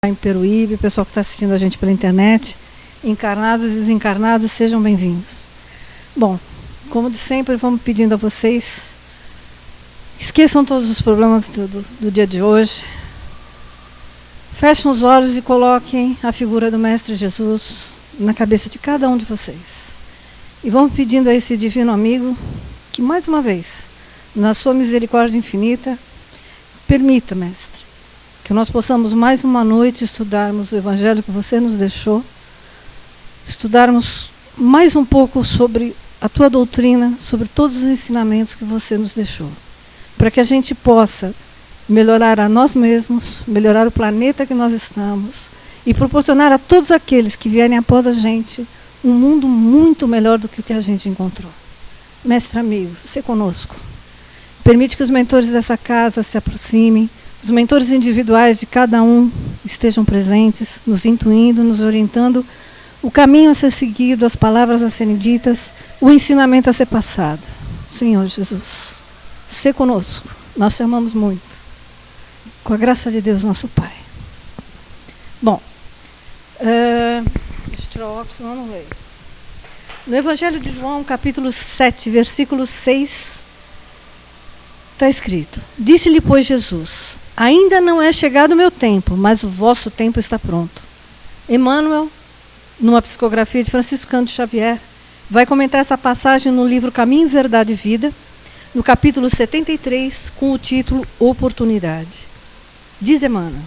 Em Peruíbe, pessoal que está assistindo a gente pela internet, encarnados e desencarnados, sejam bem-vindos. Bom, como de sempre, vamos pedindo a vocês, esqueçam todos os problemas do dia de hoje, fechem os olhos e coloquem a figura do Mestre Jesus na cabeça de cada um de vocês. E vamos pedindo a esse divino amigo que, mais uma vez, na sua misericórdia infinita, permita, Mestre, que nós possamos mais uma noite estudarmos o Evangelho que você nos deixou, estudarmos mais um pouco sobre a tua doutrina, sobre todos os ensinamentos que você nos deixou, para que a gente possa melhorar a nós mesmos, melhorar o planeta que nós estamos e proporcionar a todos aqueles que vierem após a gente um mundo muito melhor do que o que a gente encontrou. Mestre amigo, se conosco. Permite que os mentores dessa casa se aproximem, os mentores individuais de cada um estejam presentes, nos intuindo, nos orientando, o caminho a ser seguido, as palavras a serem ditas, o ensinamento a ser passado. Senhor Jesus, se conosco, nós te amamos muito. Com a graça de Deus, nosso Pai. Bom, deixa eu tirar o óculos, senão eu não leio. No Evangelho de João, capítulo 7, versículo 6, está escrito: Disse-lhe, pois, Jesus: ainda não é chegado o meu tempo, mas o vosso tempo está pronto. Emmanuel, numa psicografia de Francisco Cândido Xavier, vai comentar essa passagem no livro Caminho, Verdade e Vida, no capítulo 73, com o título Oportunidade. Diz Emmanuel: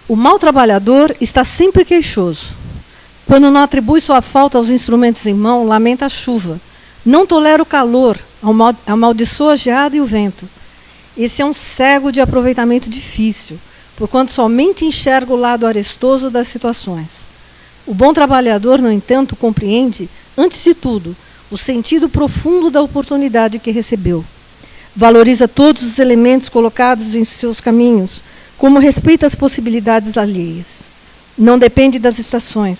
o mau trabalhador está sempre queixoso. Quando não atribui sua falta aos instrumentos em mão, lamenta a chuva. Não tolera o calor, amaldiçoa a geada e o vento. Esse é um cego de aproveitamento difícil, porquanto somente enxerga o lado arestoso das situações. O bom trabalhador, no entanto, compreende, antes de tudo, o sentido profundo da oportunidade que recebeu. Valoriza todos os elementos colocados em seus caminhos, como respeita as possibilidades alheias. Não depende das estações.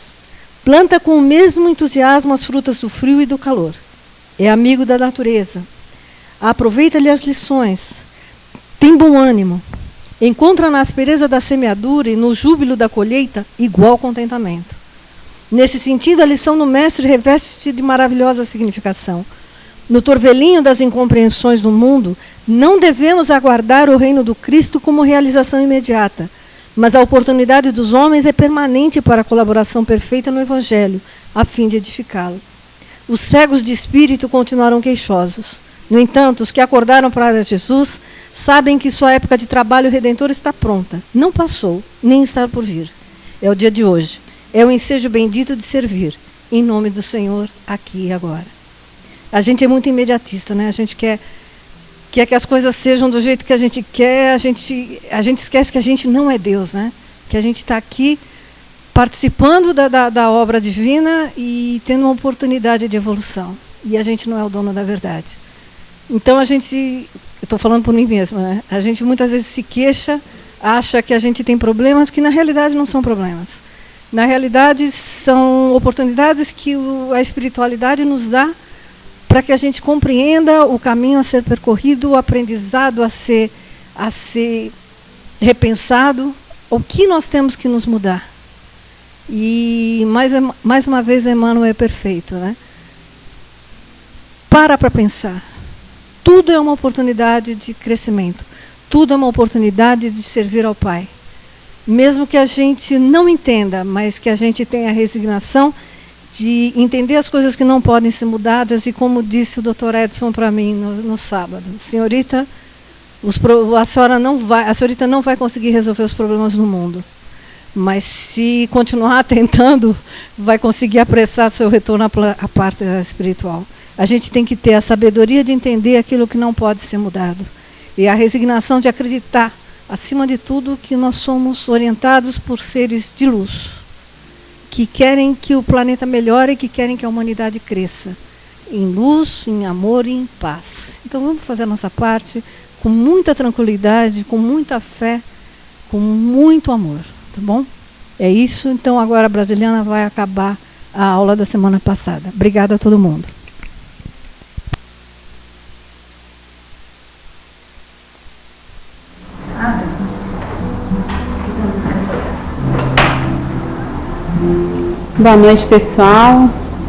Planta com o mesmo entusiasmo as frutas do frio e do calor. É amigo da natureza. Aproveita-lhe as lições. Tem bom ânimo. Encontra na aspereza da semeadura e no júbilo da colheita igual contentamento. Nesse sentido, a lição do mestre reveste-se de maravilhosa significação. No torvelinho das incompreensões do mundo, não devemos aguardar o reino do Cristo como realização imediata, mas a oportunidade dos homens é permanente para a colaboração perfeita no Evangelho, a fim de edificá-lo. Os cegos de espírito continuaram queixosos. No entanto, os que acordaram para Jesus sabem que sua época de trabalho redentor está pronta. Não passou, nem está por vir. É o dia de hoje. É o ensejo bendito de servir, em nome do Senhor, aqui e agora. A gente é muito imediatista, né? A gente quer que as coisas sejam do jeito que a gente quer, a gente esquece que a gente não é Deus, né? Que a gente está aqui participando da obra divina e tendo uma oportunidade de evolução. E a gente não é o dono da verdade. Então eu estou falando por mim mesma, né? A gente muitas vezes se queixa, acha que a gente tem problemas que na realidade não são problemas. Na realidade são oportunidades que a espiritualidade nos dá para que a gente compreenda o caminho a ser percorrido, o aprendizado a ser repensado, o que nós temos que nos mudar. E mais uma vez Emmanuel é perfeito, né? Para pensar. Tudo é uma oportunidade de crescimento. Tudo é uma oportunidade de servir ao Pai. Mesmo que a gente não entenda, mas que a gente tenha a resignação de entender as coisas que não podem ser mudadas, e como disse o Dr. Edson para mim no sábado: senhorita, a senhorita não vai conseguir resolver os problemas no mundo, mas se continuar tentando, vai conseguir apressar seu retorno à parte espiritual. A gente tem que ter a sabedoria de entender aquilo que não pode ser mudado, e a resignação de acreditar, acima de tudo, que nós somos orientados por seres de luz, que querem que o planeta melhore e que querem que a humanidade cresça, em luz, em amor e em paz. Então vamos fazer a nossa parte com muita tranquilidade, com muita fé, com muito amor, tá bom? É isso. Então agora a Brasiliana vai acabar a aula da semana passada. Obrigada a todo mundo. Boa noite, pessoal.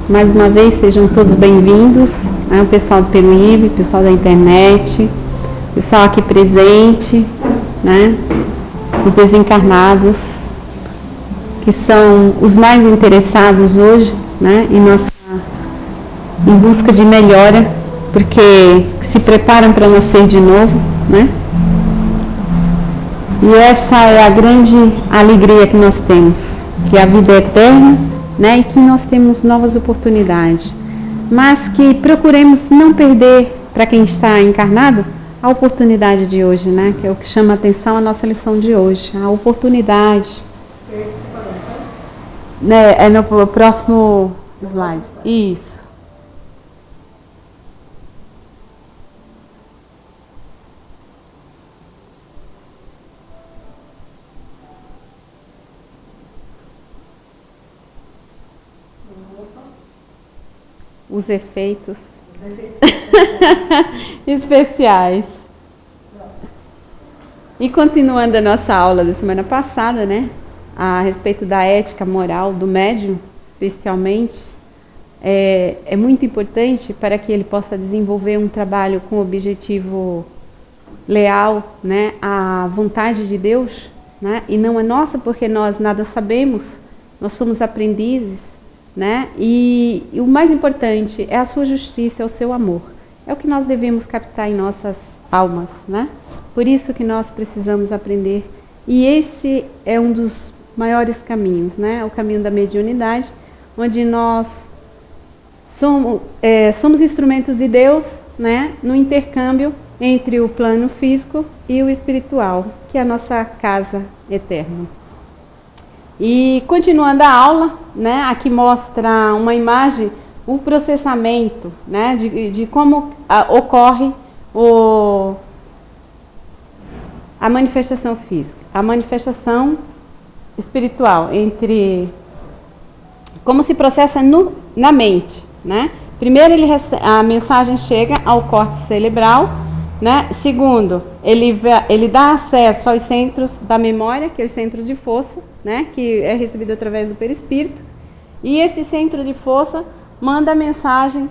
Mais uma vez, sejam todos bem-vindos. O pessoal do Peruíbe, pessoal da internet, pessoal aqui presente, né? Os desencarnados, que são os mais interessados hoje, né? Em busca de melhora, porque se preparam para nascer de novo, né? E essa é a grande alegria que nós temos, que a vida é eterna, né, e que nós temos novas oportunidades, mas que procuremos não perder, para quem está encarnado, a oportunidade de hoje, né, que é o que chama a atenção a nossa lição de hoje, a oportunidade. É no próximo slide. Isso. Os efeitos especiais. E continuando a nossa aula da semana passada, né, a respeito da ética moral do médium, especialmente, é muito importante para que ele possa desenvolver um trabalho com objetivo leal, né, à vontade de Deus, né, e não a nossa, porque nós nada sabemos, nós somos aprendizes, né? E o mais importante é a sua justiça, é o seu amor. É o que nós devemos captar em nossas almas, né? Por isso que nós precisamos aprender. E esse é um dos maiores caminhos, né? O caminho da mediunidade, onde nós somos instrumentos de Deus, né? No intercâmbio entre o plano físico e o espiritual, que é a nossa casa eterna. E continuando a aula, né, aqui mostra uma imagem, o processamento, né, de como ocorre a manifestação física, a manifestação espiritual, entre como se processa na mente, né? Primeiro, a mensagem chega ao córtex cerebral, né? Segundo, ele dá acesso aos centros da memória, que é os centros de força, né, que é recebido através do perispírito, e esse centro de força manda a mensagem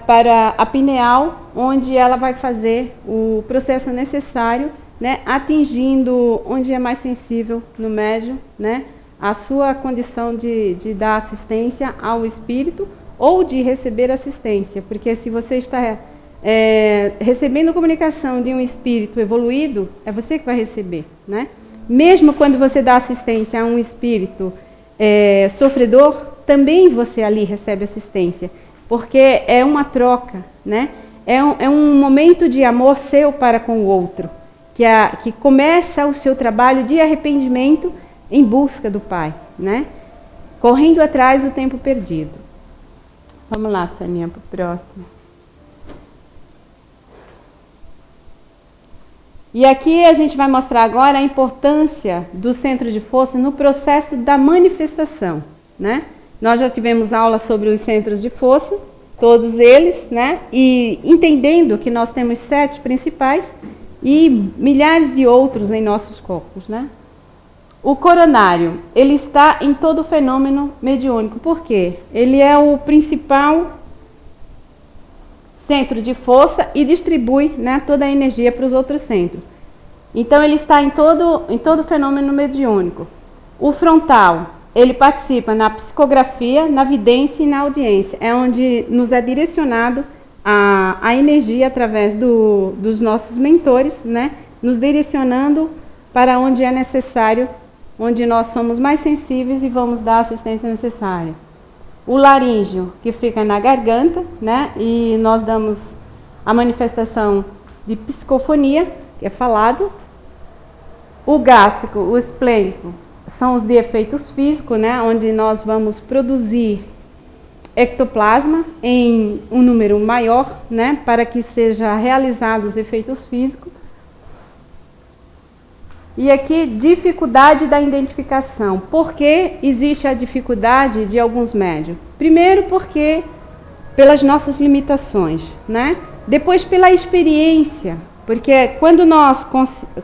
para a pineal, onde ela vai fazer o processo necessário, né, atingindo onde é mais sensível no médium, né, a sua condição de dar assistência ao espírito ou de receber assistência, porque se você está recebendo comunicação de um espírito evoluído, é você que vai receber, né? Mesmo quando você dá assistência a um espírito sofredor, também você ali recebe assistência, porque é uma troca, né? É um momento de amor seu para com o outro, que começa o seu trabalho de arrependimento em busca do Pai, né? Correndo atrás do tempo perdido. Vamos lá, Saninha, para o próximo. E aqui a gente vai mostrar agora a importância do centro de força no processo da manifestação, né? Nós já tivemos aula sobre os centros de força, todos eles, né? E entendendo que nós temos 7 principais e milhares de outros em nossos corpos, né? O coronário, ele está em todo o fenômeno mediúnico. Por quê? Ele é o principal centro de força e distribui, né, toda a energia para os outros centros. Então ele está em todo fenômeno mediúnico. O frontal, ele participa na psicografia, na vidência e na audiência. É onde nos é direcionado a energia através dos nossos mentores, né, nos direcionando para onde é necessário, onde nós somos mais sensíveis e vamos dar a assistência necessária. O laríngeo, que fica na garganta, né? E nós damos a manifestação de psicofonia, que é falado. O gástrico, o esplênico, são os de efeitos físicos, né? Onde nós vamos produzir ectoplasma em um número maior, né? Para que seja realizados os efeitos físicos. E aqui, dificuldade da identificação. Por que existe a dificuldade de alguns médiuns? Primeiro, porque pelas nossas limitações, né? Depois, pela experiência, porque quando nós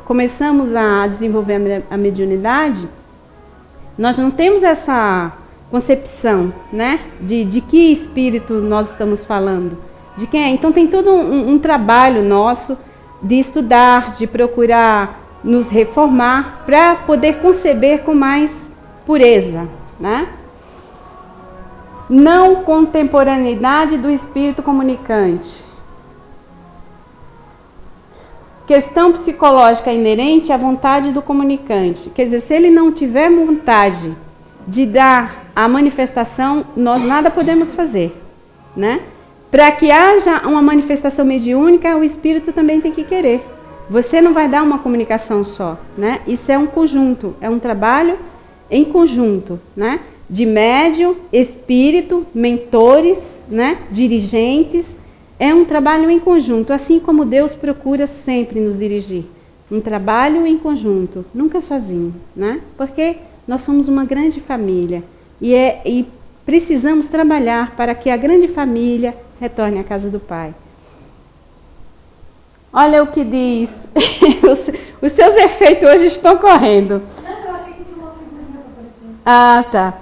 começamos a desenvolver a mediunidade, nós não temos essa concepção, né? De que espírito nós estamos falando, de quem é. Então tem todo um trabalho nosso de estudar, de procurar nos reformar para poder conceber com mais pureza, né? Não contemporaneidade do espírito comunicante. Questão psicológica inerente à vontade do comunicante. Quer dizer, se ele não tiver vontade de dar a manifestação, nós nada podemos fazer, né? Para que haja uma manifestação mediúnica, o espírito também tem que querer. Você não vai dar uma comunicação só, né? Isso é um conjunto, é um trabalho em conjunto, né? De médium, espírito, mentores, né? Dirigentes. É um trabalho em conjunto, assim como Deus procura sempre nos dirigir. Um trabalho em conjunto, nunca sozinho, né? Porque nós somos uma grande família e precisamos trabalhar para que a grande família retorne à casa do Pai. Olha o que diz. Os seus efeitos hoje estão correndo. Eu achei que tinha uma figurinha aparecendo. Ah, tá.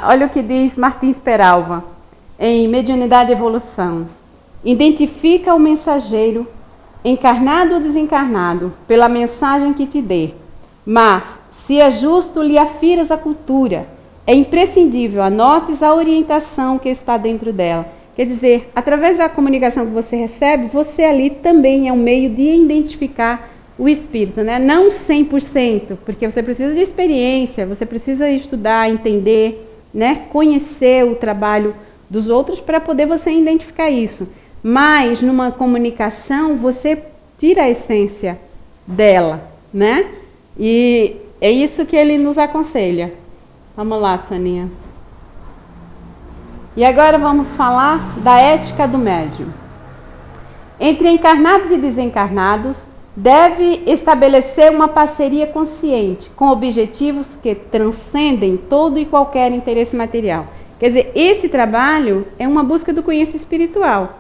Olha o que diz Martins Peralva, em Mediunidade e Evolução. Identifica o mensageiro, encarnado ou desencarnado, pela mensagem que te dê. Mas, se é justo, lhe afiras a cultura. É imprescindível, anotes a orientação que está dentro dela. Quer dizer, através da comunicação que você recebe, você ali também é um meio de identificar o espírito, né? Não 100%, porque você precisa de experiência, você precisa estudar, entender, né? Conhecer o trabalho dos outros para poder você identificar isso. Mas numa comunicação você tira a essência dela, né? E é isso que ele nos aconselha. Vamos lá, Soninha. E agora vamos falar da ética do médium. Entre encarnados e desencarnados, deve estabelecer uma parceria consciente, com objetivos que transcendem todo e qualquer interesse material. Quer dizer, esse trabalho é uma busca do conhecimento espiritual.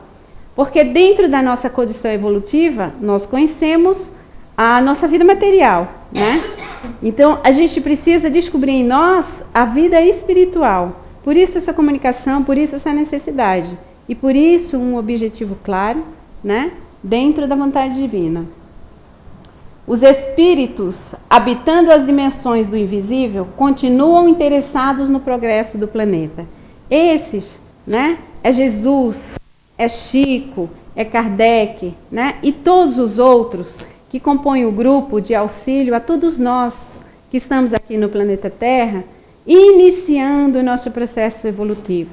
Porque dentro da nossa condição evolutiva, nós conhecemos a nossa vida material, né? Então, a gente precisa descobrir em nós a vida espiritual. Por isso essa comunicação, por isso essa necessidade. E por isso um objetivo claro, né? Dentro da vontade divina. Os espíritos, habitando as dimensões do invisível, continuam interessados no progresso do planeta. Esses, né? É Jesus, é Chico, é Kardec, né? E todos os outros que compõem o grupo de auxílio a todos nós que estamos aqui no planeta Terra, iniciando o nosso processo evolutivo.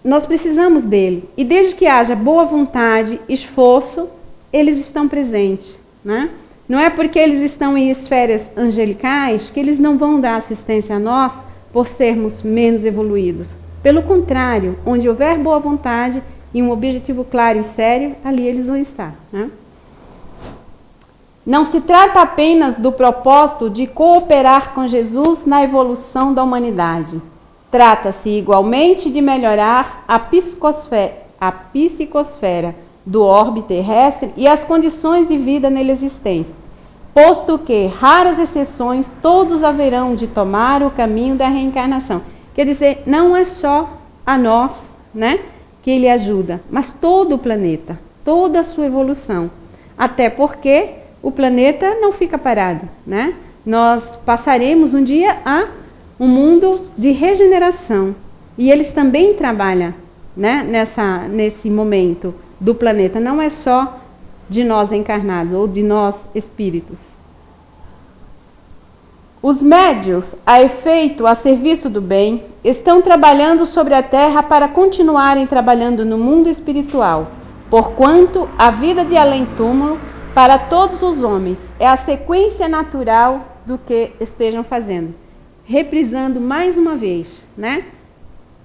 Nós precisamos dele. E desde que haja boa vontade, esforço, eles estão presentes, né? Não é porque eles estão em esferas angelicais que eles não vão dar assistência a nós por sermos menos evoluídos. Pelo contrário, onde houver boa vontade e um objetivo claro e sério, ali eles vão estar, né? Não se trata apenas do propósito de cooperar com Jesus na evolução da humanidade. Trata-se igualmente de melhorar a psicosfera do orbe terrestre e as condições de vida nele existentes, posto que, raras exceções, todos haverão de tomar o caminho da reencarnação. Quer dizer, não é só a nós, né, que ele ajuda, mas todo o planeta, toda a sua evolução. Até porque o planeta não fica parado, né? Nós passaremos um dia a um mundo de regeneração. E eles também trabalham, né, nesse momento do planeta. Não é só de nós encarnados ou de nós espíritos. Os médios, a efeito, a serviço do bem, estão trabalhando sobre a Terra para continuarem trabalhando no mundo espiritual, porquanto a vida de além-túmulo, para todos os homens, é a sequência natural do que estejam fazendo. Reprisando mais uma vez, né?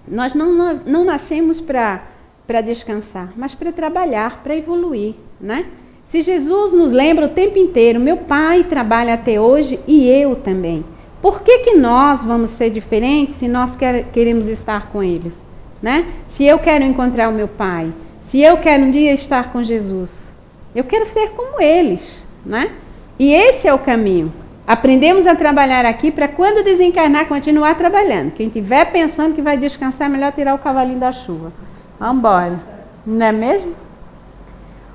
Nós não nascemos para descansar, mas para trabalhar, para evoluir, né? Se Jesus nos lembra o tempo inteiro, meu pai trabalha até hoje e eu também. Por que nós vamos ser diferentes se nós queremos estar com eles, né? Se eu quero encontrar o meu pai, se eu quero um dia estar com Jesus, eu quero ser como eles, né? E esse é o caminho. Aprendemos a trabalhar aqui para quando desencarnar, continuar trabalhando. Quem estiver pensando que vai descansar, é melhor tirar o cavalinho da chuva. Vamos embora. Não é mesmo?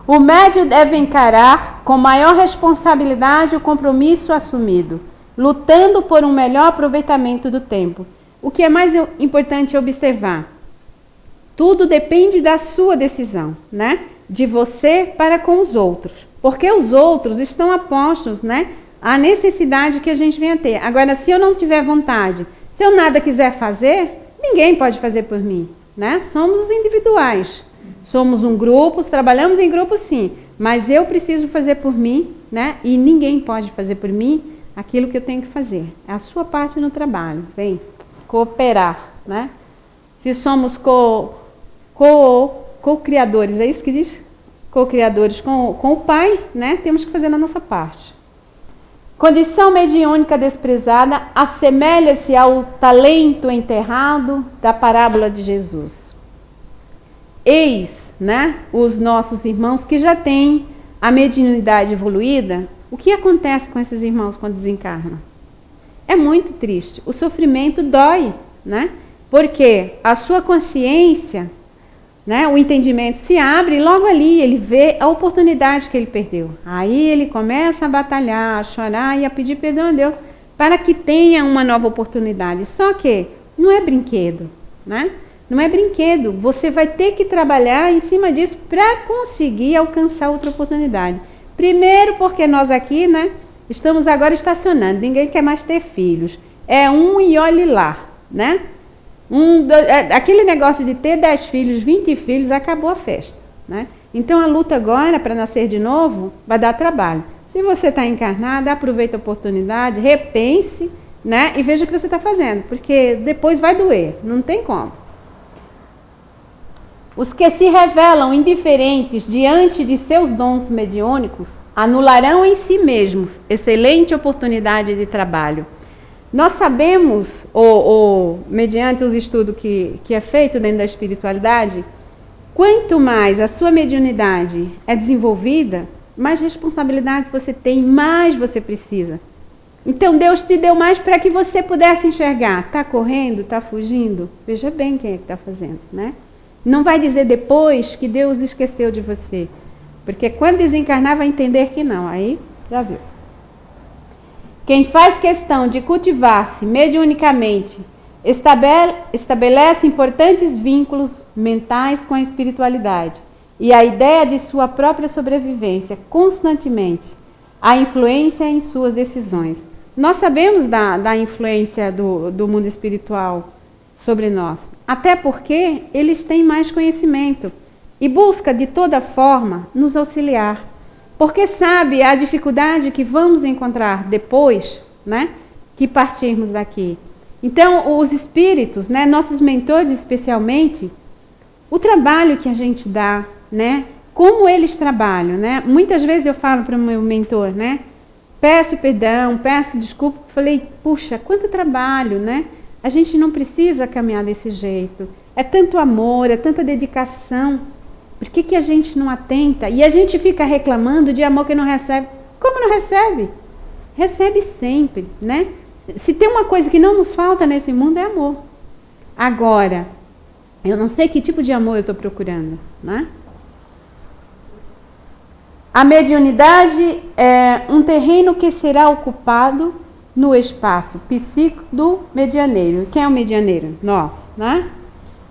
O médium deve encarar com maior responsabilidade o compromisso assumido, lutando por um melhor aproveitamento do tempo. O que é mais importante observar? Tudo depende da sua decisão, né? De você para com os outros. Porque os outros estão apostos, né? A necessidade que a gente venha ter. Agora, se eu não tiver vontade, se eu nada quiser fazer, ninguém pode fazer por mim, né? Somos os individuais. Somos um grupo, trabalhamos em grupo sim, mas eu preciso fazer por mim, né? E ninguém pode fazer por mim aquilo que eu tenho que fazer. É a sua parte no trabalho, vem cooperar, né? Se somos co-criadores, é isso que diz? Co-criadores com o Pai, né? Temos que fazer a nossa parte. Condição mediúnica desprezada assemelha-se ao talento enterrado da parábola de Jesus. Eis, né, os nossos irmãos que já têm a mediunidade evoluída. O que acontece com esses irmãos quando desencarnam? É muito triste. O sofrimento dói, né? Porque a sua consciência, né, o entendimento se abre e logo ali ele vê a oportunidade que ele perdeu. Aí ele começa a batalhar, a chorar e a pedir perdão a Deus para que tenha uma nova oportunidade. Só que não é brinquedo, né? Não é brinquedo. Você vai ter que trabalhar em cima disso para conseguir alcançar outra oportunidade. Primeiro porque nós aqui, né, estamos agora estacionando. Ninguém quer mais ter filhos. É um e olhe lá, né? Aquele negócio de ter 10 filhos, 20 filhos, acabou a festa, né? Então a luta agora para nascer de novo vai dar trabalho. Se você está encarnada, aproveite a oportunidade, repense, né? E veja o que você está fazendo, porque depois vai doer, não tem como. Os que se revelam indiferentes diante de seus dons mediúnicos anularão em si mesmos excelente oportunidade de trabalho. Nós sabemos, mediante os estudos que é feito dentro da espiritualidade, quanto mais a sua mediunidade é desenvolvida, mais responsabilidade você tem, mais você precisa. Então Deus te deu mais para que você pudesse enxergar. Está correndo? Está fugindo? Veja bem quem é que está fazendo, né? Não vai dizer depois que Deus esqueceu de você. Porque quando desencarnar vai entender que não. Aí, já viu. Quem faz questão de cultivar-se mediunicamente estabelece importantes vínculos mentais com a espiritualidade e a ideia de sua própria sobrevivência constantemente, a influência em suas decisões. Nós sabemos da influência do mundo espiritual sobre nós, até porque eles têm mais conhecimento e busca de toda forma nos auxiliar. Porque sabe a dificuldade que vamos encontrar depois, né, que partirmos daqui. Então, os espíritos, né, nossos mentores especialmente, o trabalho que a gente dá, né, como eles trabalham, né? Muitas vezes eu falo para o meu mentor, né, peço perdão, peço desculpa, falei, puxa, quanto trabalho, né? A gente não precisa caminhar desse jeito. É tanto amor, é tanta dedicação. Por que a gente não atenta? E a gente fica reclamando de amor que não recebe. Como não recebe? Recebe sempre, né? Se tem uma coisa que não nos falta nesse mundo é amor. Agora, eu não sei que tipo de amor eu estou procurando, né? A mediunidade é um terreno que será ocupado no espaço psíquico do medianeiro. Quem é o medianeiro? Nós, né?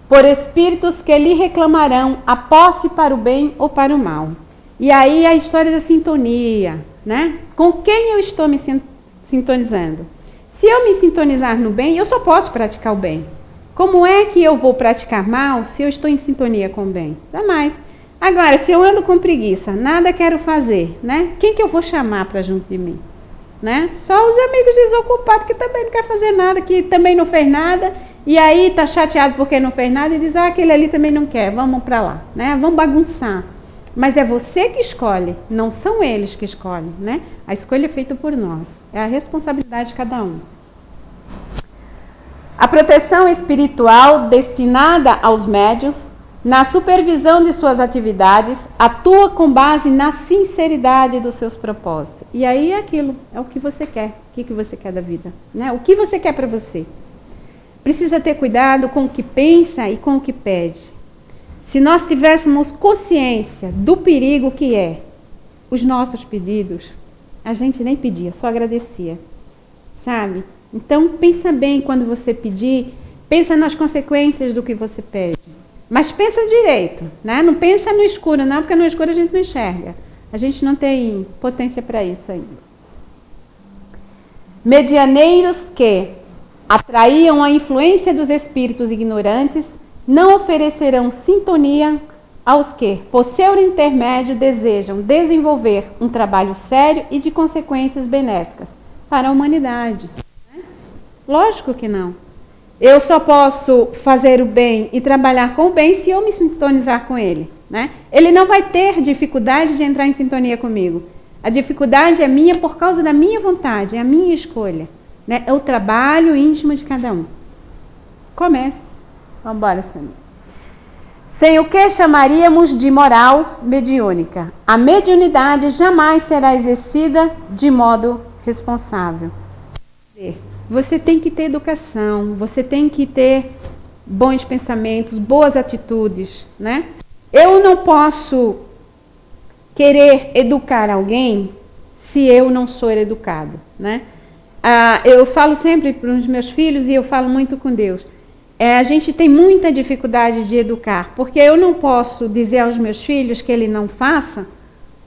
Por espíritos que lhe reclamarão a posse para o bem ou para o mal. E aí a história da sintonia, né? Com quem eu estou me sintonizando? Se eu me sintonizar no bem, eu só posso praticar o bem. Como é que eu vou praticar mal se eu estou em sintonia com o bem? Jamais. Agora, se eu ando com preguiça, nada quero fazer, né? Quem que eu vou chamar para junto de mim? Né? Só os amigos desocupados que também não quer fazer nada, que também não fez nada. E aí está chateado porque não fez nada e diz, aquele ali também não quer, vamos para lá, né? Vamos bagunçar. Mas é você que escolhe, não são eles que escolhem, né? A escolha é feita por nós, é a responsabilidade de cada um. A proteção espiritual destinada aos médiuns na supervisão de suas atividades, atua com base na sinceridade dos seus propósitos. E aí é aquilo, é o que você quer. O que você quer da vida? Né? O que você quer para você? Precisa ter cuidado com o que pensa e com o que pede. Se nós tivéssemos consciência do perigo que é os nossos pedidos, a gente nem pedia, só agradecia. Sabe? Então, pensa bem quando você pedir, pensa nas consequências do que você pede. Mas pensa direito, né? Não pensa no escuro, não, porque no escuro a gente não enxerga. A gente não tem potência para isso ainda. Medianeiros que atraíam a influência dos espíritos ignorantes, não oferecerão sintonia aos que, por seu intermédio, desejam desenvolver um trabalho sério e de consequências benéficas para a humanidade. Lógico que não. Eu só posso fazer o bem e trabalhar com o bem se eu me sintonizar com ele. Né? Ele não vai ter dificuldade de entrar em sintonia comigo. A dificuldade é minha por causa da minha vontade, é a minha escolha. Né? É o trabalho íntimo de cada um. Comece. Vamos embora, Samir. Sem o que chamaríamos de moral mediúnica. A mediunidade jamais será exercida de modo responsável. Você tem que ter educação, você tem que ter bons pensamentos, boas atitudes, né? Eu não posso querer educar alguém se eu não sou educado, né? Eu falo sempre para os meus filhos e eu falo muito com Deus. A gente tem muita dificuldade de educar, porque eu não posso dizer aos meus filhos que ele não faça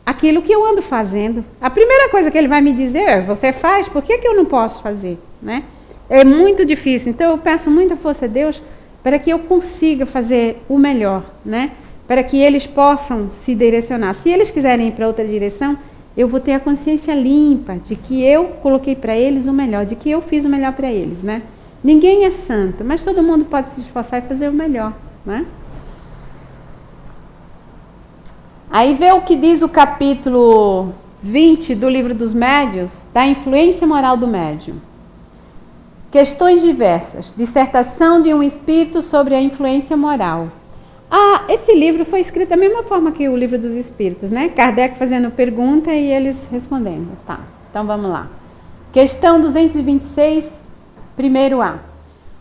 aquilo que eu ando fazendo. A primeira coisa que ele vai me dizer é, você faz, por que eu não posso fazer? Né? É muito difícil, então eu peço muita força a Deus para que eu consiga fazer o melhor, né? Para que eles possam se direcionar. Se eles quiserem ir para outra direção, eu vou ter a consciência limpa de que eu coloquei para eles o melhor, de que eu fiz o melhor para eles, né? Ninguém é santo, mas todo mundo pode se esforçar e fazer o melhor, né? Aí vê o que diz o capítulo 20 do Livro dos Médiuns, da influência moral do médium. Questões diversas. Dissertação de um espírito sobre a influência moral. Esse livro foi escrito da mesma forma que o Livro dos Espíritos, né? Kardec fazendo pergunta e eles respondendo. Tá, então vamos lá. Questão 226, primeiro A.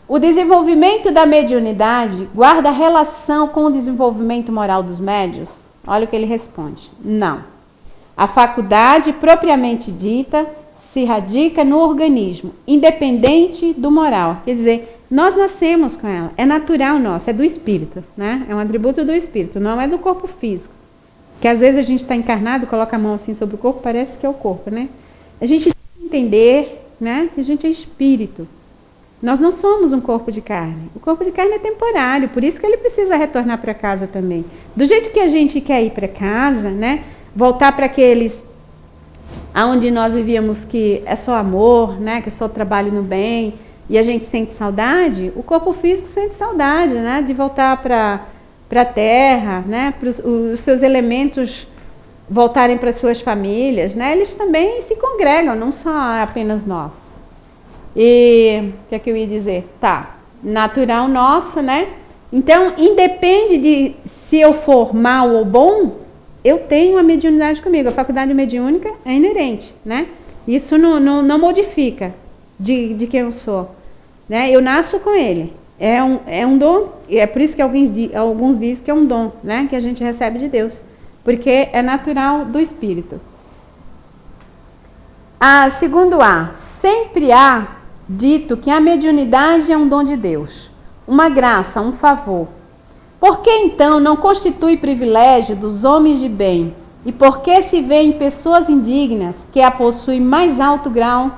O desenvolvimento da mediunidade guarda relação com o desenvolvimento moral dos médiuns? Olha o que ele responde. Não. A faculdade propriamente dita se radica no organismo, independente do moral. Quer dizer, nós nascemos com ela, é natural nosso, é do espírito, né? É um atributo do espírito, não é do corpo físico. Que às vezes a gente está encarnado, coloca a mão assim sobre o corpo, parece que é o corpo, né? A gente tem que entender, né, que a gente é espírito. Nós não somos um corpo de carne. O corpo de carne é temporário, por isso que ele precisa retornar para casa também. Do jeito que a gente quer ir para casa, né, voltar para aqueles aonde nós vivíamos que é só amor, né, que é só trabalho no bem, e a gente sente saudade, o corpo físico sente saudade, né, de voltar para a terra, né, para os seus elementos voltarem para as suas famílias, né, eles também se congregam, não só apenas nós. E o que é que eu ia dizer? Tá, natural nosso, né? Então, independe de se eu for mal ou bom, eu tenho a mediunidade comigo. A faculdade mediúnica é inerente, né? Isso não modifica de quem eu sou, né? Eu nasço com ele. É um dom, e é por isso que alguns dizem que é um dom, né? Que a gente recebe de Deus, porque é natural do espírito. Segundo A, sempre há dito que a mediunidade é um dom de Deus, uma graça, um favor. Por que então não constitui privilégio dos homens de bem? E por que se vê em pessoas indignas que a possuem mais alto grau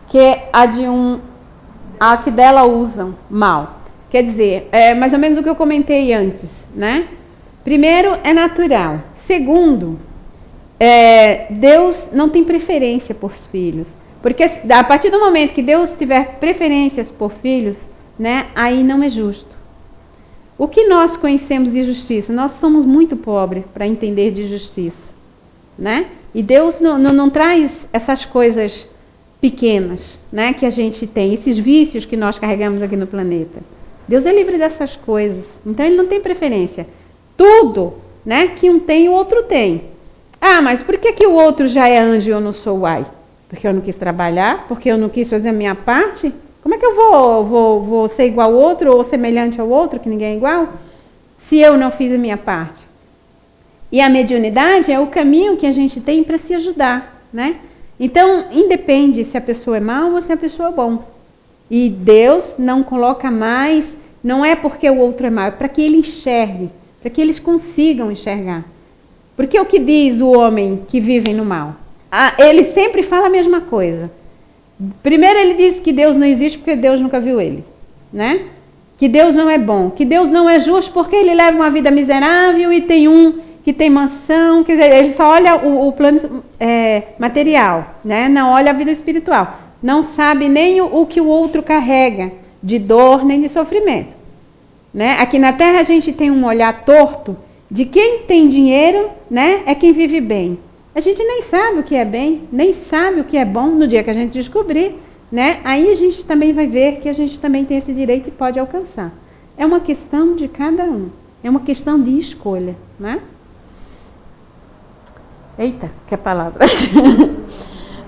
que a que dela usam mal? Quer dizer, é mais ou menos o que eu comentei antes, né? Primeiro, é natural. Segundo, Deus não tem preferência por filhos. Porque a partir do momento que Deus tiver preferências por filhos, né, aí não é justo. O que nós conhecemos de justiça? Nós somos muito pobres para entender de justiça, né? E Deus não traz essas coisas pequenas, né, que a gente tem, esses vícios que nós carregamos aqui no planeta. Deus é livre dessas coisas. Então ele não tem preferência. Tudo, né, que um tem, o outro tem. Ah, mas por que o outro já é anjo e eu não sou uai? Porque eu não quis trabalhar? Porque eu não quis fazer a minha parte? Como é que eu vou ser igual ao outro ou semelhante ao outro, que ninguém é igual, se eu não fiz a minha parte? E a mediunidade é o caminho que a gente tem para se ajudar, né? Então, independe se a pessoa é mal ou se a pessoa é bom. E Deus não coloca mais, não é porque o outro é mal, é para que ele enxergue, para que eles consigam enxergar. Porque o que diz o homem que vive no mal? Ele sempre fala a mesma coisa. Primeiro ele diz que Deus não existe porque Deus nunca viu ele, né? Que Deus não é bom, que Deus não é justo porque ele leva uma vida miserável e tem um que tem mansão, quer dizer, ele só olha o plano material, né? Não olha a vida espiritual. Não sabe nem o que o outro carrega de dor nem de sofrimento, né? Aqui na Terra a gente tem um olhar torto de quem tem dinheiro, né? É quem vive bem. A gente nem sabe o que é bem, nem sabe o que é bom. No dia que a gente descobrir, né? Aí a gente também vai ver que a gente também tem esse direito e pode alcançar. É uma questão de cada um. É uma questão de escolha, né? Eita, que palavra.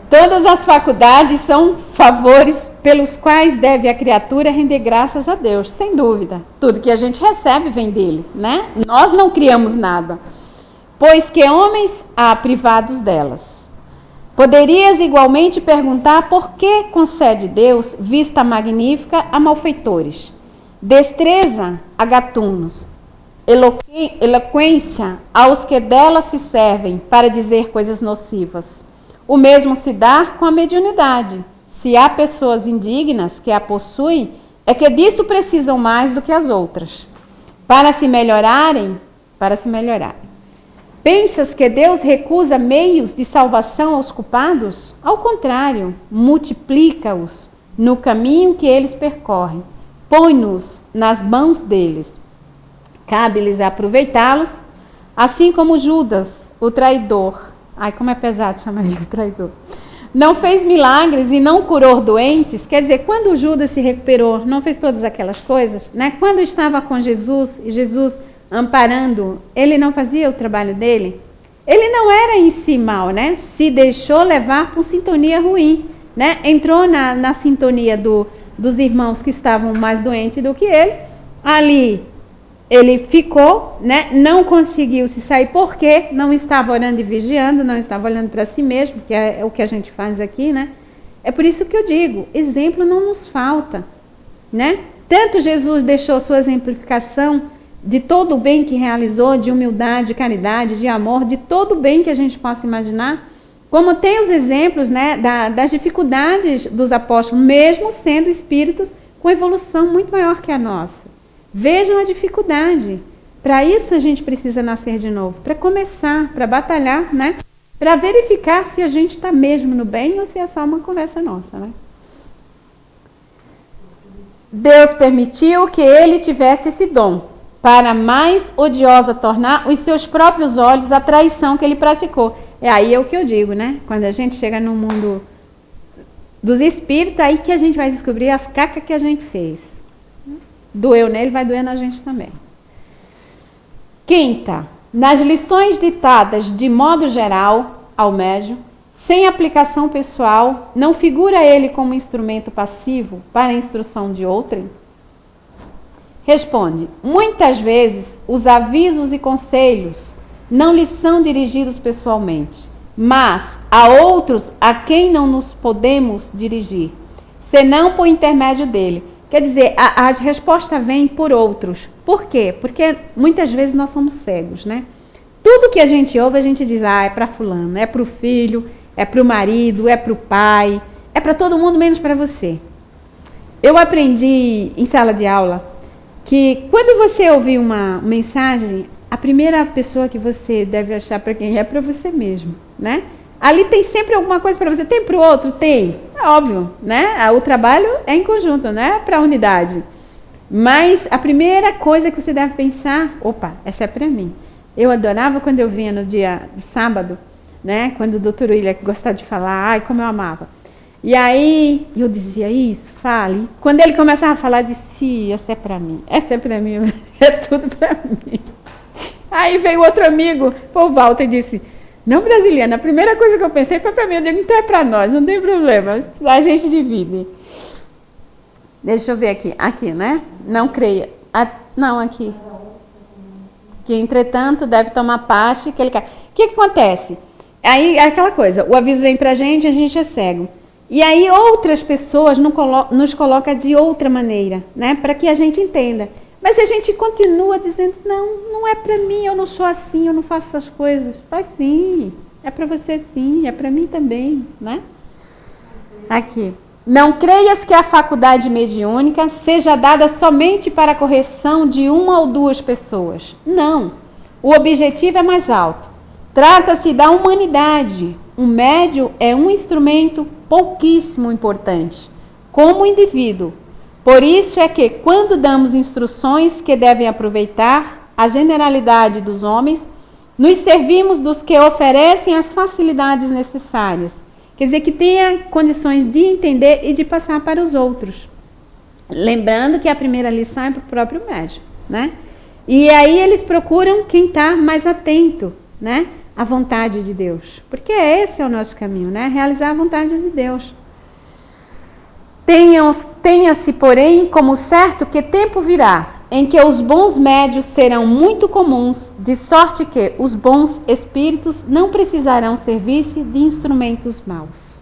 Todas as faculdades são favores pelos quais deve a criatura render graças a Deus, sem dúvida. Tudo que a gente recebe vem dele, né? Nós não criamos nada. Pois que homens há privados delas. Poderias igualmente perguntar por que concede Deus vista magnífica a malfeitores, destreza a gatunos, eloquência aos que dela se servem para dizer coisas nocivas. O mesmo se dá com a mediunidade. Se há pessoas indignas que a possuem, é que disso precisam mais do que as outras. Para se melhorarem. Pensas que Deus recusa meios de salvação aos culpados? Ao contrário, multiplica-os no caminho que eles percorrem. Põe-nos nas mãos deles. Cabe-lhes aproveitá-los, assim como Judas, o traidor. Ai, como é pesado chamar ele de traidor. Não fez milagres e não curou doentes. Quer dizer, quando Judas se recuperou, não fez todas aquelas coisas, né? Quando estava com Jesus e Jesus amparando, ele não fazia o trabalho dele? Ele não era em si mal, né? Se deixou levar por sintonia ruim, né? Entrou na sintonia dos irmãos que estavam mais doentes do que ele. Ali ele ficou, né? Não conseguiu se sair porque não estava orando e vigiando, não estava olhando para si mesmo, que é o que a gente faz aqui, né? É por isso que eu digo, exemplo não nos falta, né? Tanto Jesus deixou sua exemplificação de todo o bem que realizou, de humildade, de caridade, de amor, de todo o bem que a gente possa imaginar, como tem os exemplos, né, das dificuldades dos apóstolos, mesmo sendo espíritos com evolução muito maior que a nossa. Vejam a dificuldade. Para isso a gente precisa nascer de novo, para começar, para batalhar, né, para verificar se a gente está mesmo no bem ou se é só uma conversa nossa, né? Deus permitiu que ele tivesse esse dom, para mais odiosa tornar os seus próprios olhos a traição que ele praticou. Aí é o que eu digo, né? Quando a gente chega no mundo dos espíritos, aí que a gente vai descobrir as cacas que a gente fez. Doeu nele, vai doer na gente também. Quinta, nas lições ditadas de modo geral ao médium, sem aplicação pessoal, não figura ele como instrumento passivo para a instrução de outrem? Responde, muitas vezes os avisos e conselhos não lhes são dirigidos pessoalmente, mas a outros a quem não nos podemos dirigir, senão por intermédio dele. Quer dizer, a resposta vem por outros. Por quê? Porque muitas vezes nós somos cegos, né? Tudo que a gente ouve, a gente diz, é para fulano, é para o filho, é para o marido, é para o pai, é para todo mundo menos para você. Eu aprendi em sala de aula que quando você ouvir uma mensagem, a primeira pessoa que você deve achar para quem é para você mesmo, né? Ali tem sempre alguma coisa para você. Tem para o outro? Tem. É óbvio, né? O trabalho é em conjunto, né? Para a unidade. Mas a primeira coisa que você deve pensar, opa, essa é para mim. Eu adorava quando eu vinha no dia de sábado, né? Quando o doutor William gostava de falar, ai, como eu amava. E aí eu dizia isso, fale. Quando ele começava a falar, eu disse, essa é para mim, é tudo para mim. Aí veio outro amigo, o Walter, e disse, não, Brasiliana, a primeira coisa que eu pensei foi para mim. Eu digo, então é para nós, não tem problema, a gente divide. Deixa eu ver aqui, né? Não creia. Não, aqui. Que, entretanto, deve tomar parte que ele quer. O que acontece? Aí, é aquela coisa, o aviso vem para a gente é cego. E aí outras pessoas nos colocam de outra maneira, né? Para que a gente entenda. Mas a gente continua dizendo, não é para mim, eu não sou assim, eu não faço essas coisas. Faz sim, é para você sim, é para mim também, né? Aqui. Não creias que a faculdade mediúnica seja dada somente para a correção de uma ou duas pessoas. Não. O objetivo é mais alto. Trata-se da humanidade. O médium é um instrumento pouquíssimo importante, como indivíduo. Por isso é que, quando damos instruções que devem aproveitar a generalidade dos homens, nos servimos dos que oferecem as facilidades necessárias. Quer dizer, que tenha condições de entender e de passar para os outros. Lembrando que a primeira lição é para o próprio médium, né? E aí eles procuram quem está mais atento, né? À vontade de Deus. Porque esse é o nosso caminho, né? Realizar a vontade de Deus. Tenha-se, porém, como certo que tempo virá, em que os bons médios serão muito comuns, de sorte que os bons espíritos não precisarão servir-se de instrumentos maus,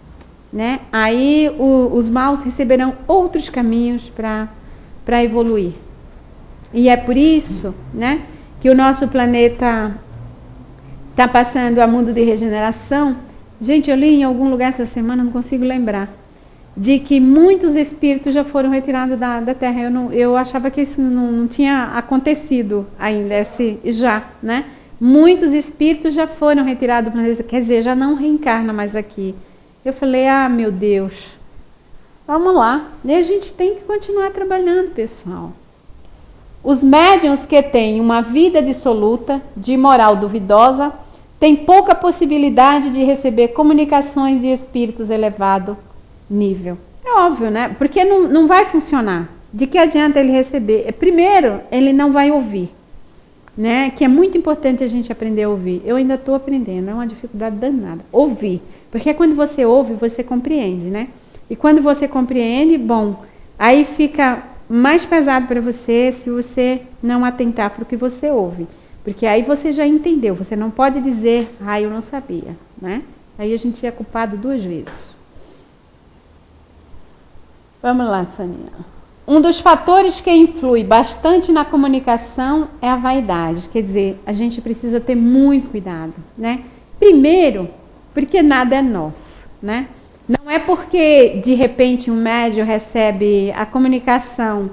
né? Aí os maus receberão outros caminhos para evoluir. E é por isso, né, que o nosso planeta está passando a mundo de regeneração. Gente, eu li em algum lugar essa semana, não consigo lembrar, de que muitos espíritos já foram retirados da Terra. Eu achava que isso não tinha acontecido ainda, né? Muitos espíritos já foram retirados do planeta, quer dizer, já não reencarna mais aqui. Eu falei, meu Deus, vamos lá. E a gente tem que continuar trabalhando, pessoal. Os médiuns que têm uma vida dissoluta, de moral duvidosa, têm pouca possibilidade de receber comunicações de espíritos elevados nível. É óbvio, né? Porque não vai funcionar. De que adianta ele receber? Primeiro, ele não vai ouvir, né? Que é muito importante a gente aprender a ouvir. Eu ainda estou aprendendo, é uma dificuldade danada. Ouvir. Porque quando você ouve, você compreende, né? E quando você compreende, aí fica mais pesado para você se você não atentar para o que você ouve. Porque aí você já entendeu. Você não pode dizer, eu não sabia, né? Aí a gente é culpado 2 vezes. Vamos lá, Saninha. Um dos fatores que influi bastante na comunicação é a vaidade. Quer dizer, a gente precisa ter muito cuidado, né? Primeiro, porque nada é nosso, né? Não é porque, de repente, um médium recebe a comunicação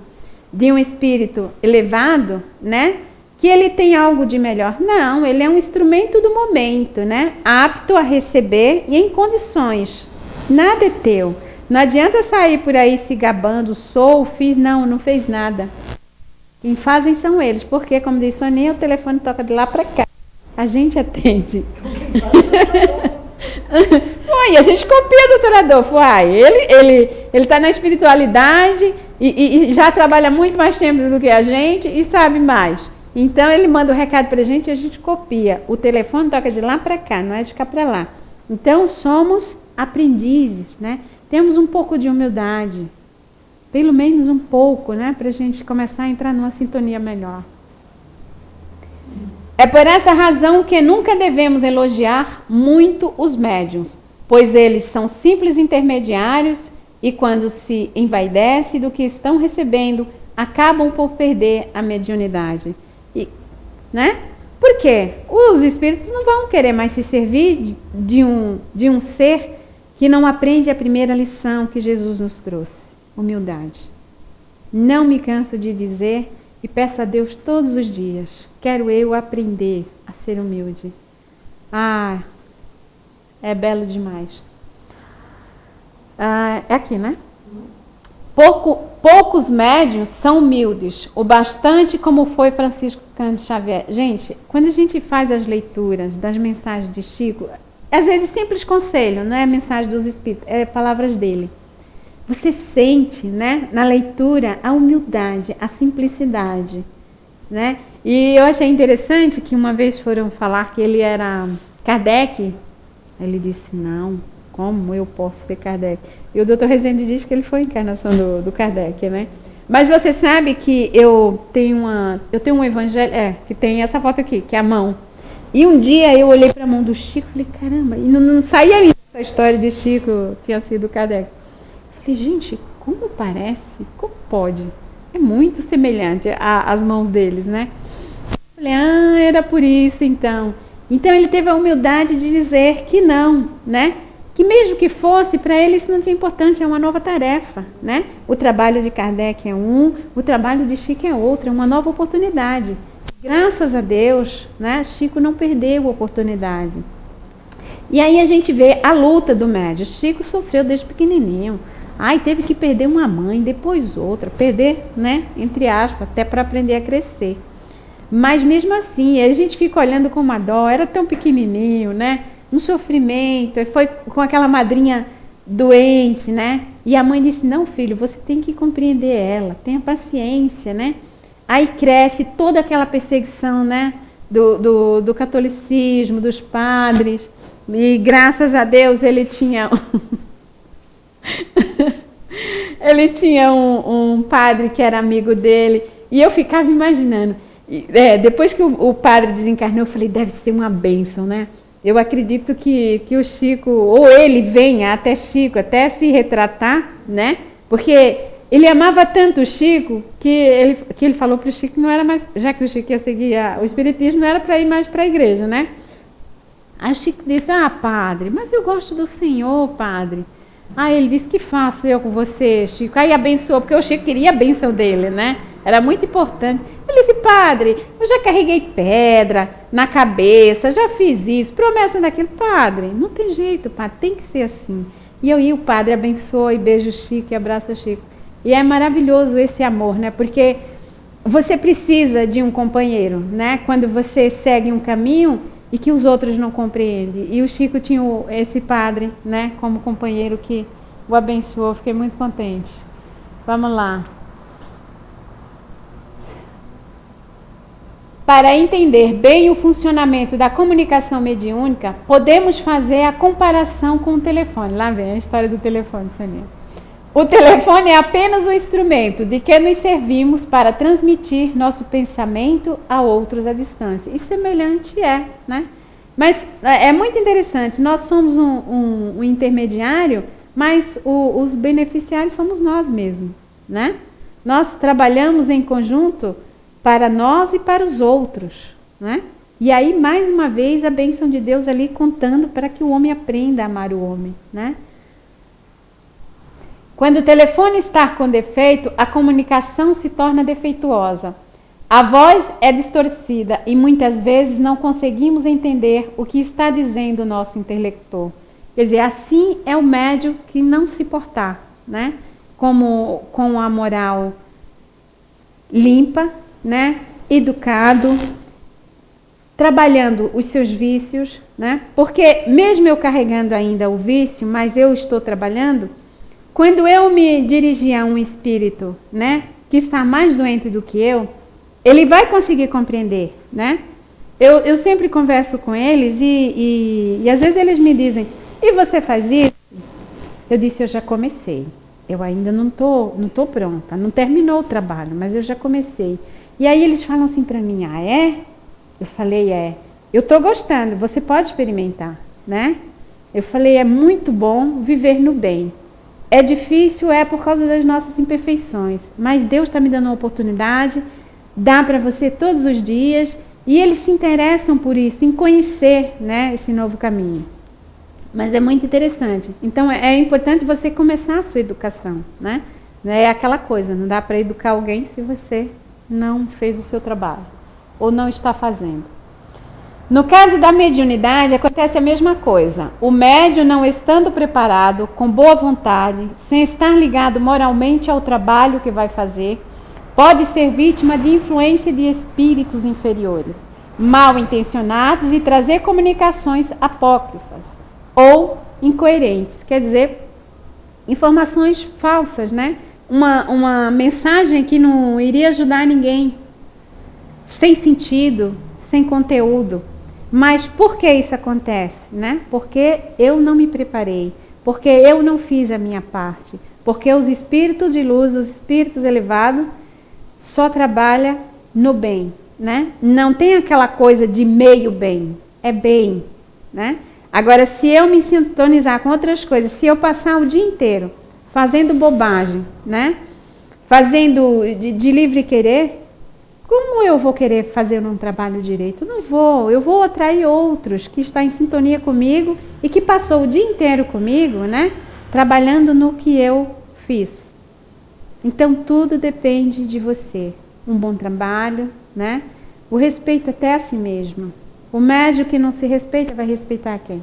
de um espírito elevado, né? Que ele tem algo de melhor. Não, ele é um instrumento do momento, né? Apto a receber e em condições. Nada é teu. Não adianta sair por aí se gabando, fiz, não fez nada. Quem fazem são eles, porque, como diz Soninha, o telefone toca de lá para cá. A gente atende. A gente copia, doutor Adolfo. Ele está na espiritualidade e já trabalha muito mais tempo do que a gente e sabe mais. Então, ele manda o recado para a gente e a gente copia. O telefone toca de lá para cá, não é de cá para lá. Então, somos aprendizes, né? Temos um pouco de humildade, pelo menos um pouco, né? Para a gente começar a entrar numa sintonia melhor. É por essa razão que nunca devemos elogiar muito os médiuns, pois eles são simples intermediários e quando se envaidecem do que estão recebendo, acabam por perder a mediunidade. Né? Por quê? Os espíritos não vão querer mais se servir de um ser que não aprende a primeira lição que Jesus nos trouxe, humildade. Não me canso de dizer e peço a Deus todos os dias, quero eu aprender a ser humilde. É belo demais. É aqui, né? Poucos médiuns são humildes, o bastante como foi Francisco Cândido Xavier. Gente, quando a gente faz as leituras das mensagens de Chico, às vezes simples conselho, não é a mensagem dos Espíritos, é palavras dele. Você sente, né, na leitura a humildade, a simplicidade, né? E eu achei interessante que uma vez foram falar que ele era Kardec. Ele disse, não, como eu posso ser Kardec? E o Dr. Rezende diz que ele foi a encarnação do Kardec, né? Mas você sabe que eu tenho um evangelho, que tem essa foto aqui, que é a mão. E um dia eu olhei para a mão do Chico e falei, caramba, e não saía ainda essa história de Chico tinha sido Kardec. Falei, gente, como parece? Como pode? É muito semelhante às mãos deles, né? Falei, era por isso então. Então ele teve a humildade de dizer que não, né? Que mesmo que fosse, para ele isso não tinha importância, é uma nova tarefa, né? O trabalho de Kardec é um, o trabalho de Chico é outro, é uma nova oportunidade. Graças a Deus, né? Chico não perdeu a oportunidade. E aí a gente vê a luta do médium. Chico sofreu desde pequenininho. Teve que perder uma mãe, depois outra. Perder, né? Entre aspas, até para aprender a crescer. Mas mesmo assim, a gente fica olhando com uma dó. Era tão pequenininho, né? Um sofrimento. Foi com aquela madrinha doente, né? E a mãe disse, não, filho, você tem que compreender ela. Tenha paciência, né? Aí cresce toda aquela perseguição, né? Do catolicismo, dos padres. E graças a Deus ele tinha... ele tinha um padre que era amigo dele. E eu ficava imaginando. Depois que o padre desencarnou, eu falei, deve ser uma bênção, né? Eu acredito que o Chico, ou ele venha até Chico, até se retratar, né? Porque ele amava tanto o Chico que ele falou para o Chico que não era mais, já que o Chico ia seguir o Espiritismo, não era para ir mais para a igreja, né? Aí o Chico disse, padre, mas eu gosto do Senhor, padre. Aí ele disse, que faço eu com você, Chico? Aí abençoou, porque o Chico queria a bênção dele, né? Era muito importante. Ele disse, padre, eu já carreguei pedra na cabeça, já fiz isso, promessa daquilo. Padre, não tem jeito, padre, tem que ser assim. E o padre abençoa e beija o Chico e abraça o Chico. E é maravilhoso esse amor, né? Porque você precisa de um companheiro, né? Quando você segue um caminho e que os outros não compreendem. E o Chico tinha esse padre, né? Como companheiro que o abençoou. Fiquei muito contente. Vamos lá. Para entender bem o funcionamento da comunicação mediúnica, podemos fazer a comparação com o telefone. Lá vem a história do telefone, Sonia. O telefone é apenas um instrumento de que nos servimos para transmitir nosso pensamento a outros à distância. E semelhante né? Mas é muito interessante. Nós somos um intermediário, mas os beneficiários somos nós mesmos, né? Nós trabalhamos em conjunto para nós e para os outros, né? E aí, mais uma vez, a bênção de Deus ali contando para que o homem aprenda a amar o homem, né? Quando o telefone está com defeito, a comunicação se torna defeituosa. A voz é distorcida e muitas vezes não conseguimos entender o que está dizendo o nosso interlocutor. Quer dizer, assim é o médium que não se portar, né? Com a moral limpa, né? Educado, trabalhando os seus vícios, né? Porque mesmo eu carregando ainda o vício, mas eu estou trabalhando, quando eu me dirigir a um espírito, né, que está mais doente do que eu, ele vai conseguir compreender, né? Eu sempre converso com eles e às vezes eles me dizem, e você faz isso? Eu disse, eu já comecei. Eu ainda não tô pronta, não terminou o trabalho, mas eu já comecei. E aí eles falam assim para mim, é? Eu falei, eu estou gostando, você pode experimentar, né? Eu falei, é muito bom viver no bem. É difícil, por causa das nossas imperfeições, mas Deus está me dando uma oportunidade, dá para você todos os dias, e eles se interessam por isso, em conhecer, né, esse novo caminho. Mas é muito interessante. Então é importante você começar a sua educação, né? É aquela coisa, não dá para educar alguém se você não fez o seu trabalho, ou não está fazendo. No caso da mediunidade, acontece a mesma coisa. O médium, não estando preparado, com boa vontade, sem estar ligado moralmente ao trabalho que vai fazer, pode ser vítima de influência de espíritos inferiores, mal intencionados, e trazer comunicações apócrifas. ou incoerentes, quer dizer, informações falsas, né? Uma mensagem que não iria ajudar ninguém, sem sentido, sem conteúdo. Mas por que isso acontece, né? Porque eu não me preparei, porque eu não fiz a minha parte, porque os espíritos de luz, os espíritos elevados, só trabalham no bem, né? Não tem aquela coisa de meio bem, é bem, né? Agora, se eu me sintonizar com outras coisas, se eu passar o dia inteiro fazendo bobagem, né? Fazendo de livre querer, como eu vou querer fazer um trabalho direito? Não vou. Eu vou atrair outros que estão em sintonia comigo e que passou o dia inteiro comigo, né? Trabalhando no que eu fiz. Então, tudo depende de você. Um bom trabalho, né? O respeito até a si mesmo. O médium que não se respeita vai respeitar quem?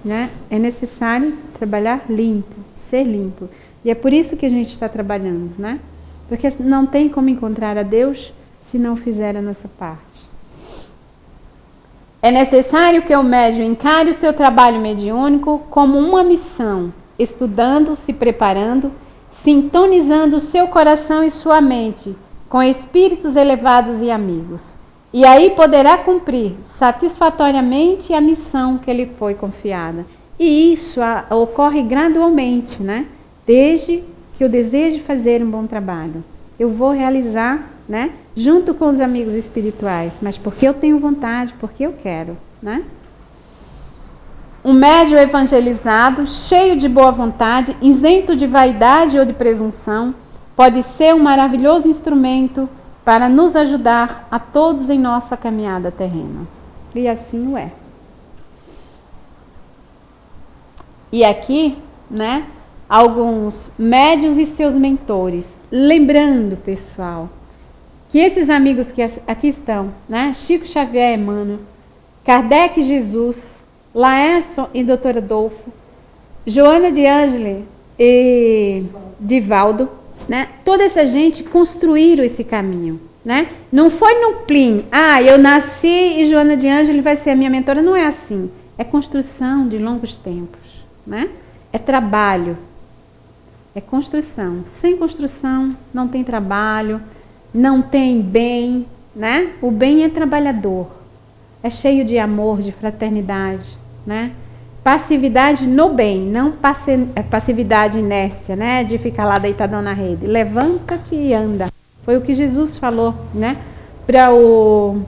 Né? É necessário trabalhar limpo, ser limpo. E é por isso que a gente está trabalhando, né? Porque não tem como encontrar a Deus se não fizer a nossa parte. É necessário que o médium encare o seu trabalho mediúnico como uma missão, estudando, se preparando, sintonizando o seu coração e sua mente com espíritos elevados e amigos. E aí poderá cumprir satisfatoriamente a missão que lhe foi confiada. E isso ocorre gradualmente, né? Desde que eu deseje fazer um bom trabalho. Eu vou realizar, né? Junto com os amigos espirituais, mas porque eu tenho vontade, porque eu quero, né? Um médium evangelizado, cheio de boa vontade, isento de vaidade ou de presunção, pode ser um maravilhoso instrumento para nos ajudar a todos em nossa caminhada terrena. E assim o é. E aqui, né, alguns médiuns e seus mentores. Lembrando, pessoal, que esses amigos que aqui estão, né, Chico Xavier Emmanuel, Kardec e Jesus, Laércio e Dr. Adolfo, Joana de Ângeli e Divaldo, né? Toda essa gente construíram esse caminho, né? Não foi no plim, eu nasci e Joana de Ângeli vai ser a minha mentora, não é assim. É construção de longos tempos, né? É trabalho, é construção. Sem construção não tem trabalho, não tem bem, né? O bem é trabalhador, é cheio de amor, de fraternidade, né? Passividade no bem, não passividade inércia, né? De ficar lá deitadão na rede. Levanta-te e anda. Foi o que Jesus falou, né? Para o...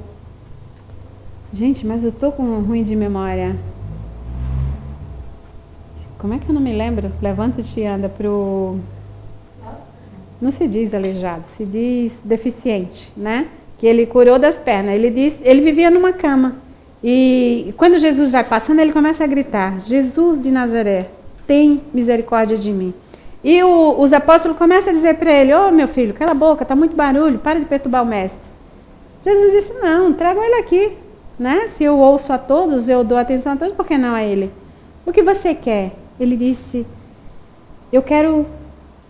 Gente, mas eu tô com ruim de memória. Como é que eu não me lembro? Levanta-te e anda pro... Não se diz aleijado, se diz deficiente, né? Que ele curou das pernas. Ele vivia numa cama. E quando Jesus vai passando, ele começa a gritar: Jesus de Nazaré, tem misericórdia de mim. E os apóstolos começam a dizer para ele: ô meu filho, cala a boca, está muito barulho, para de perturbar o mestre. Jesus disse: não, traga ele aqui, né? Se eu ouço a todos, eu dou atenção a todos, por que não a ele? O que você quer? Ele disse: eu quero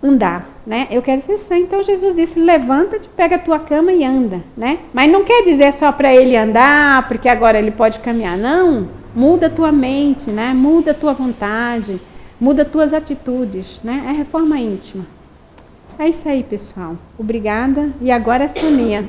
andar, né? Eu quero ser sã. Então Jesus disse: levanta-te, pega a tua cama e anda, né? Mas não quer dizer só para ele andar, porque agora ele pode caminhar. Não, muda a tua mente, né? Muda a tua vontade, muda as tuas atitudes, né? É reforma íntima. É isso aí, pessoal. Obrigada. E agora a Soninha.